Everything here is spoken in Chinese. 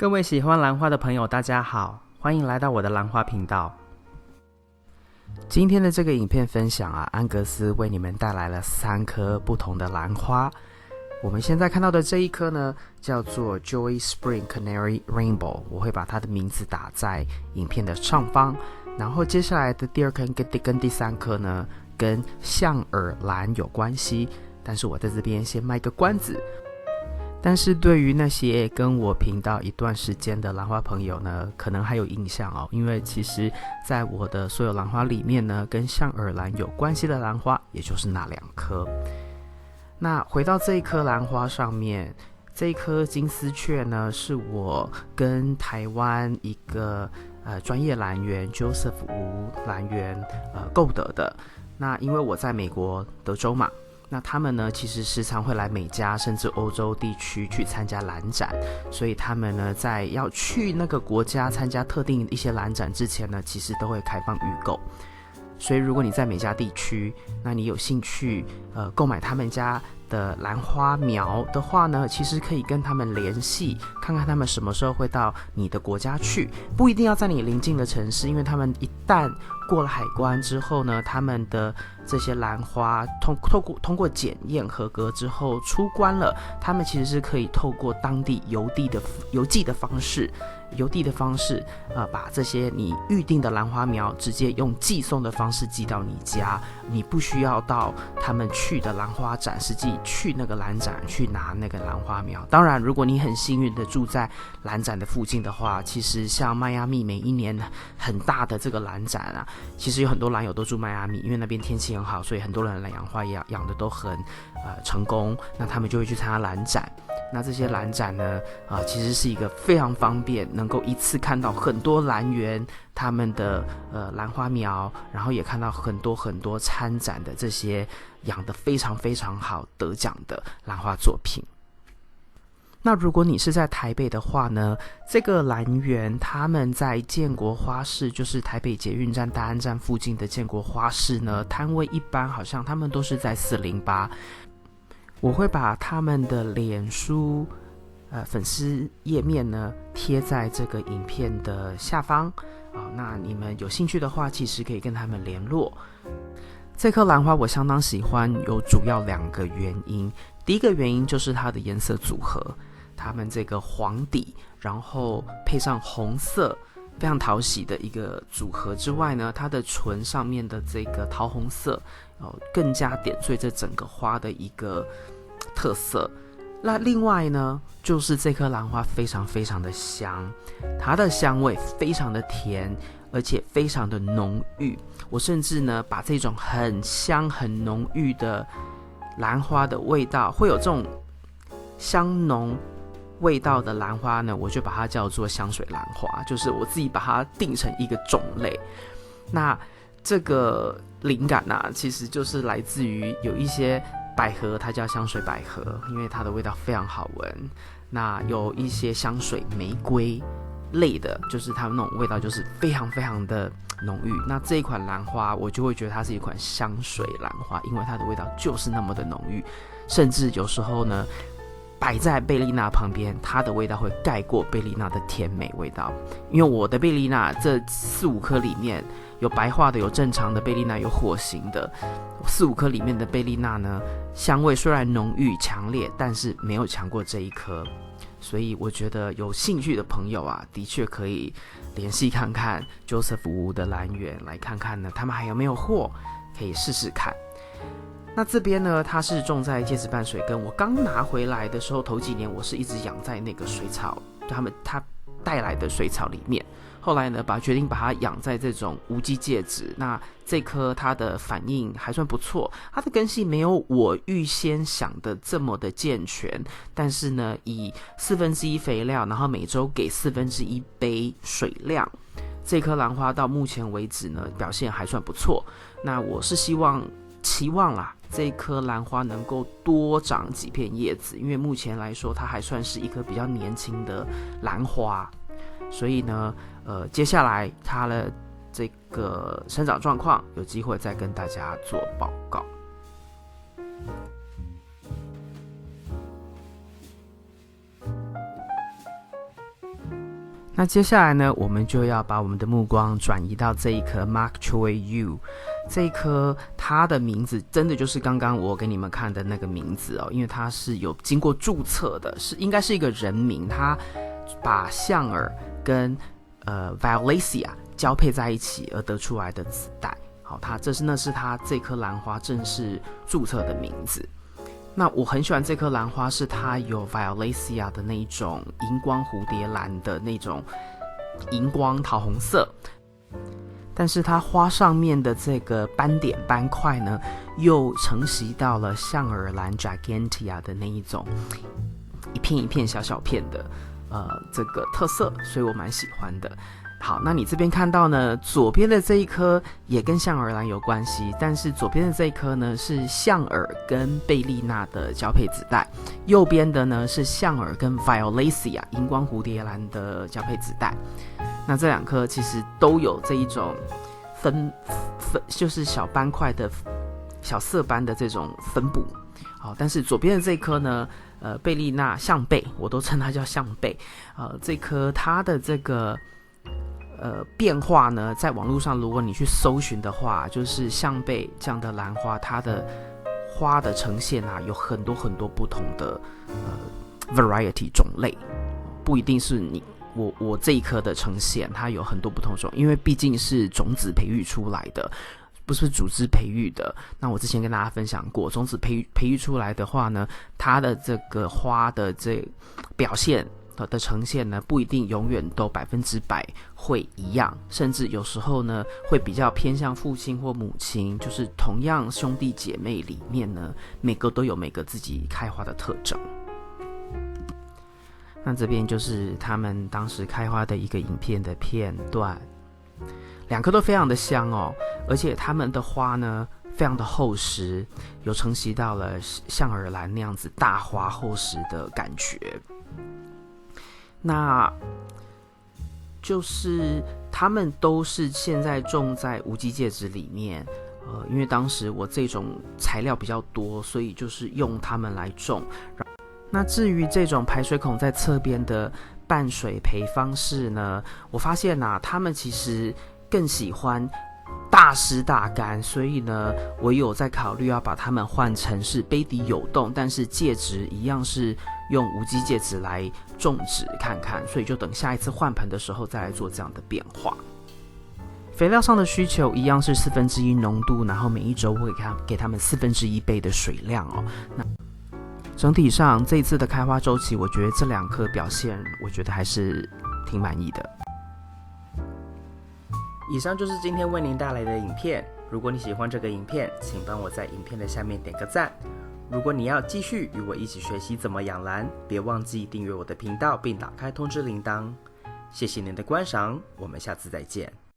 各位喜欢兰花的朋友大家好，欢迎来到我的兰花频道。今天的这个影片分享安格斯为你们带来了3颗不同的兰花。我们现在看到的这一颗呢，叫做 Joy Spring Canary Rainbow， 我会把它的名字打在影片的上方。然后接下来的第2颗跟第3颗呢，跟象耳兰有关系，但是我在这边先卖个关子。但是对于那些跟我频道一段时间的兰花朋友呢，可能还有印象哦，因为其实在我的所有兰花里面呢，跟象耳兰有关系的兰花也就是那2颗。那回到这一颗兰花上面，这一颗金丝雀呢，是我跟台湾一个专业兰园 Joseph Wu 兰园购得的。那因为我在美国德州嘛，那他们呢，其实时常会来美加甚至欧洲地区去参加兰展，所以他们呢，在要去那个国家参加特定一些兰展之前呢，其实都会开放预购。所以如果你在美加地区，那你有兴趣购买他们家的兰花苗的话呢，其实可以跟他们联系，看看他们什么时候会到你的国家去，不一定要在你邻近的城市，因为他们一旦过了海关之后呢，他们的这些兰花通过检验合格之后出关了，他们其实是可以透过当地邮寄的方式把这些你预定的兰花苗直接用寄送的方式寄到你家，你不需要到他们去的兰花展实际去那个兰展去拿那个兰花苗。当然如果你很幸运的住在兰展的附近的话，其实像迈阿密每一年很大的这个兰展其实有很多兰友都住迈阿密，因为那边天气很好，所以很多人养花养的都很成功，那他们就会去参加兰展。那这些兰展呢其实是一个非常方便，能够一次看到很多兰园他们的兰花苗，然后也看到很多参展的这些养得非常非常好得奖的兰花作品。那如果你是在台北的话呢，这个兰园他们在建国花市，就是台北捷运站大安站附近的建国花市呢，摊位一般好像他们都是在408。我会把他们的脸书粉丝页面呢贴在这个影片的下方那你们有兴趣的话，其实可以跟他们联络。这颗兰花我相当喜欢，有主要2个原因。第一个原因就是它的颜色组合，他们这个黄底然后配上红色，非常讨喜的一个组合之外呢，它的唇上面的这个桃红色更加点缀这整个花的一个特色。那另外呢，就是这颗兰花非常非常的香，它的香味非常的甜，而且非常的浓郁。我甚至呢，把这种很香很浓郁的兰花的味道，会有这种香浓味道的兰花呢，我就把它叫做香水兰花，就是我自己把它定成一个种类。那这个灵感其实就是来自于有一些百合，它叫香水百合，因为它的味道非常好闻。那有一些香水玫瑰类的，就是它们那种味道就是非常非常的浓郁。那这一款兰花我就会觉得它是一款香水兰花，因为它的味道就是那么的浓郁，甚至有时候呢摆在贝丽娜旁边，它的味道会盖过贝丽娜的甜美味道。因为我的贝丽娜这4-5颗里面，有白化的，有正常的贝丽娜，有火型的，4-5颗里面的贝丽娜呢，香味虽然浓郁强烈，但是没有强过这一颗。所以我觉得有兴趣的朋友的确可以联系看看 Joseph Wu 的兰园，来看看呢他们还有没有货可以试试看。那这边呢，它是种在芥子淡水根。我刚拿回来的时候，头几年我是一直养在那个水草，他带来的水草里面。后来呢，决定把它养在这种无机介质。那这颗它的反应还算不错，它的根系没有我预先想的这么的健全，但是呢，以1/4肥料，然后每周给1/4杯水量，这颗兰花到目前为止呢，表现还算不错。那我是期望啦，这颗兰花能够多长几片叶子，因为目前来说它还算是一颗比较年轻的兰花，所以呢接下来它的这个生长状况有机会再跟大家做报告。那接下来呢，我们就要把我们的目光转移到这一颗 Mark Choi Yu。这一颗它的名字真的就是刚刚我给你们看的那个名字哦，因为它是有经过注册的，应该是一个人名，他把象耳跟Violacea 交配在一起而得出来的子代。好，那是他这颗兰花正式注册的名字。那我很喜欢这颗兰花，是它有 Violacea 的那种荧光蝴蝶兰的那种荧光桃红色，但是它花上面的这个斑点斑块呢，又承袭到了象耳兰 Gigantea 的那一种一片一片小小片的这个特色，所以我蛮喜欢的。好，那你这边看到呢，左边的这一颗也跟象耳兰有关系，但是左边的这一颗呢是象耳跟贝丽娜的交配子代，右边的呢是象耳跟 Violacea 荧光蝴蝶兰的交配子代。那这两颗其实都有这一种就是小斑块的小色斑的这种分布。好，但是左边的这一颗呢，贝丽娜象贝，我都称它叫象贝。这颗它的这个变化呢，在网络上如果你去搜寻的话，就是象贝这样的兰花，它的花的呈现啊，有很多很多不同的variety 种类，不一定是我这一颗的呈现，它有很多不同种，因为毕竟是种子培育出来的，不是组织培育的。那我之前跟大家分享过，种子培育出来的话呢，它的这个花的这表现的呈现呢，不一定永远都100%会一样，甚至有时候呢，会比较偏向父亲或母亲，就是同样兄弟姐妹里面呢，每个都有每个自己开花的特征。那这边就是他们当时开花的一个影片的片段，两颗都非常的香哦，而且他们的花呢非常的厚实，有承袭到了象耳兰那样子大花厚实的感觉。那就是他们都是现在种在无机介质里面，因为当时我这种材料比较多，所以就是用它们来种。那至于这种排水孔在侧边的半水培方式呢，我发现啊，他们其实更喜欢大湿大干，所以呢，我有在考虑要把它们换成是杯底有洞，但是介质一样是用无机介质来种植看看，所以就等下一次换盆的时候再来做这样的变化。肥料上的需求一样是1/4浓度，然后每一周会给他们1/4杯的水量哦。那整体上这一次的开花周期，我觉得这两颗表现，我觉得还是挺满意的。以上就是今天为您带来的影片。如果你喜欢这个影片，请帮我在影片的下面点个赞。如果你要继续与我一起学习怎么养兰，别忘记订阅我的频道并打开通知铃铛。谢谢您的观赏，我们下次再见。